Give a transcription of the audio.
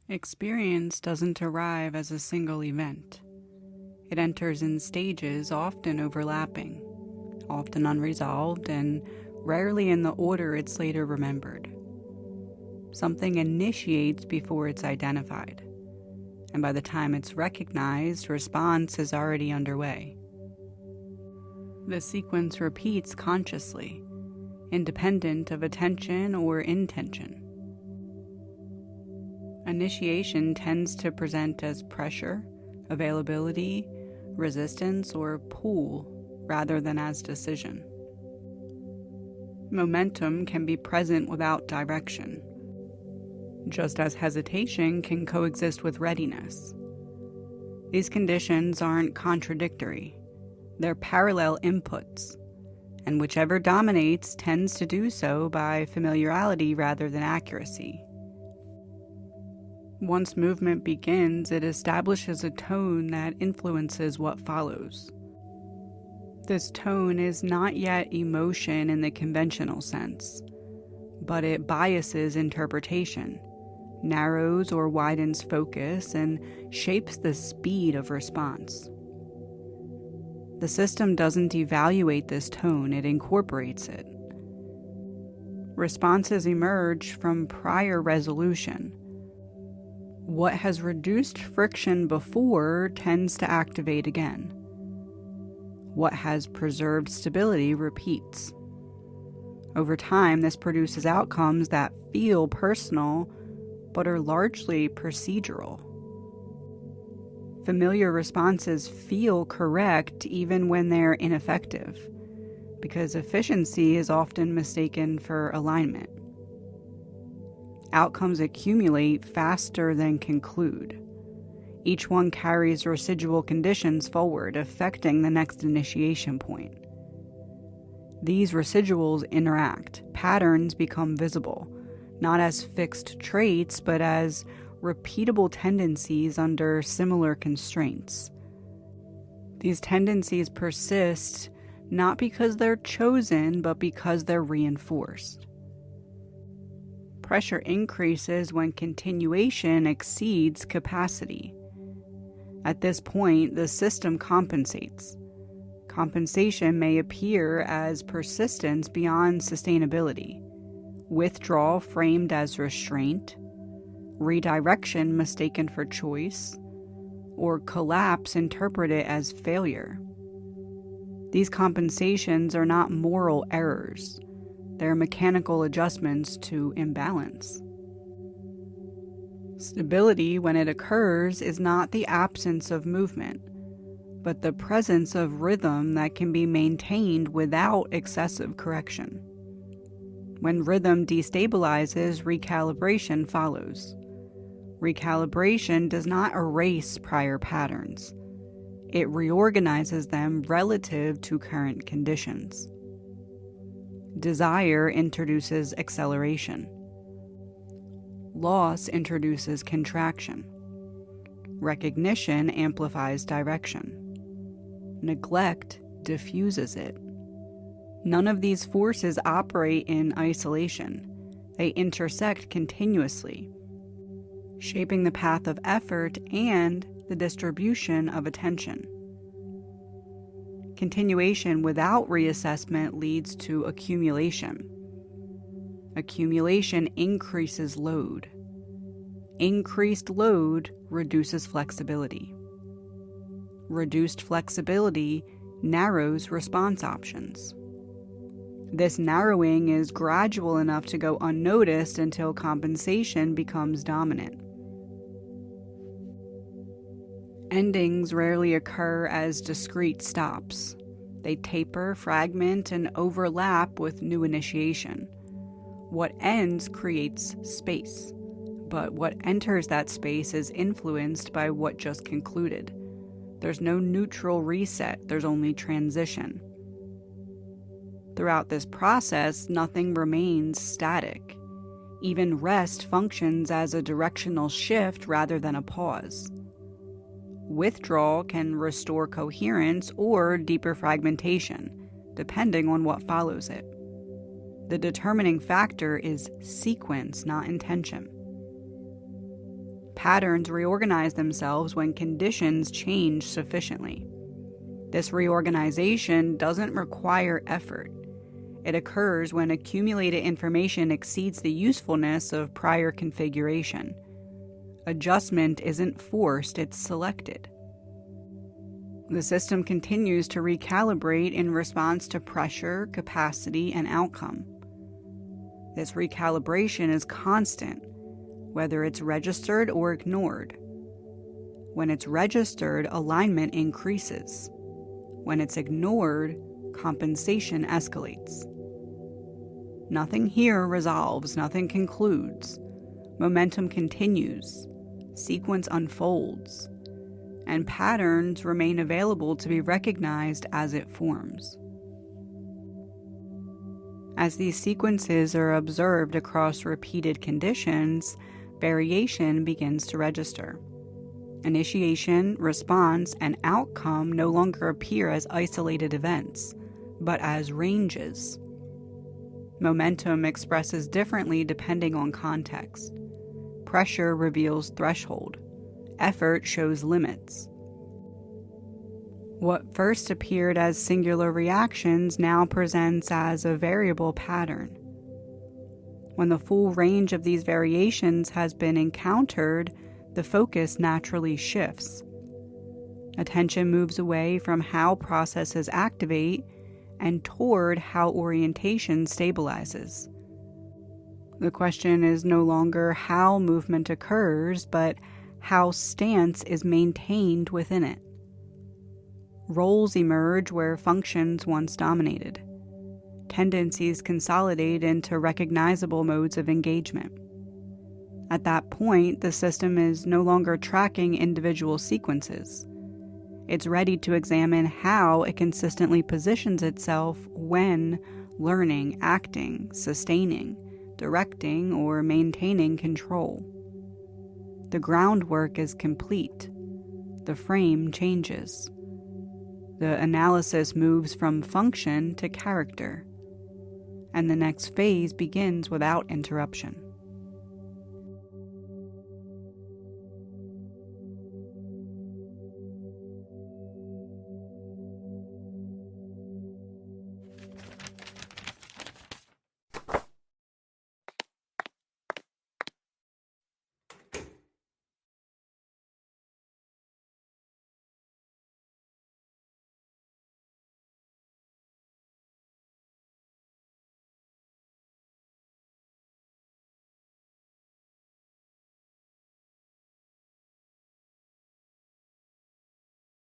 Experience doesn't arrive as a single event. It enters in stages often overlapping, often unresolved, and rarely in the order it's later remembered. Something initiates before it's identified, and by the time it's recognized, response is already underway. The sequence repeats consciously, independent of attention or intention. Initiation tends to present as pressure, availability, resistance, or pull, rather than as decision. Momentum can be present without direction, just as hesitation can coexist with readiness. These conditions aren't contradictory, they're parallel inputs, and whichever dominates tends to do so by familiarity rather than accuracy. Once movement begins, it establishes a tone that influences what follows. This tone is not yet emotion in the conventional sense, but it biases interpretation, narrows or widens focus, and shapes the speed of response. The system doesn't evaluate this tone, it incorporates it. Responses emerge from prior resolution. What has reduced friction before tends to activate again. What has preserved stability repeats. Over time, this produces outcomes that feel personal, but are largely procedural. Familiar responses feel correct even when they're ineffective, because efficiency is often mistaken for alignment. Outcomes accumulate faster than conclude. Each one carries residual conditions forward, affecting the next initiation point. These residuals interact. Patterns become visible, not as fixed traits, but as repeatable tendencies under similar constraints. These tendencies persist not because they're chosen, but because they're reinforced. Pressure increases when continuation exceeds capacity. At this point, the system compensates. Compensation may appear as persistence beyond sustainability, withdrawal framed as restraint, redirection mistaken for choice, or collapse interpreted as failure. These compensations are not moral errors. They're mechanical adjustments to imbalance. Stability, when it occurs, is not the absence of movement, but the presence of rhythm that can be maintained without excessive correction. When rhythm destabilizes, recalibration follows. Recalibration does not erase prior patterns. It reorganizes them relative to current conditions. Desire introduces acceleration. Loss introduces contraction. Recognition amplifies direction. Neglect diffuses it. None of these forces operate in isolation. They intersect continuously, shaping the path of effort and the distribution of attention. Continuation without reassessment leads to accumulation. Accumulation increases load. Increased load reduces flexibility. Reduced flexibility narrows response options. This narrowing is gradual enough to go unnoticed until compensation becomes dominant. Endings rarely occur as discrete stops. They taper, fragment, and overlap with new initiation. What ends creates space, but what enters that space is influenced by what just concluded. There's no neutral reset, there's only transition. Throughout this process, nothing remains static. Even rest functions as a directional shift rather than a pause. Withdrawal can restore coherence or deeper fragmentation, depending on what follows it. The determining factor is sequence, not intention. Patterns reorganize themselves when conditions change sufficiently. This reorganization doesn't require effort. It occurs when accumulated information exceeds the usefulness of prior configuration. Adjustment isn't forced, it's selected. The system continues to recalibrate in response to pressure, capacity, and outcome. This recalibration is constant, whether it's registered or ignored. When it's registered, alignment increases. When it's ignored, compensation escalates. Nothing here resolves, nothing concludes. Momentum continues, sequence unfolds, and patterns remain available to be recognized as it forms. As these sequences are observed across repeated conditions, variation begins to register. Initiation, response, and outcome no longer appear as isolated events, but as ranges. Momentum expresses differently depending on context. Pressure reveals threshold. Effort shows limits. What first appeared as singular reactions now presents as a variable pattern. When the full range of these variations has been encountered, the focus naturally shifts. Attention moves away from how processes activate and toward how orientation stabilizes. The question is no longer how movement occurs, but how stance is maintained within it. Roles emerge where functions once dominated. Tendencies consolidate into recognizable modes of engagement. At that point, the system is no longer tracking individual sequences. It's ready to examine how it consistently positions itself when learning, acting, sustaining, directing, or maintaining control. The groundwork is complete. The frame changes. The analysis moves from function to character, and the next phase begins without interruption.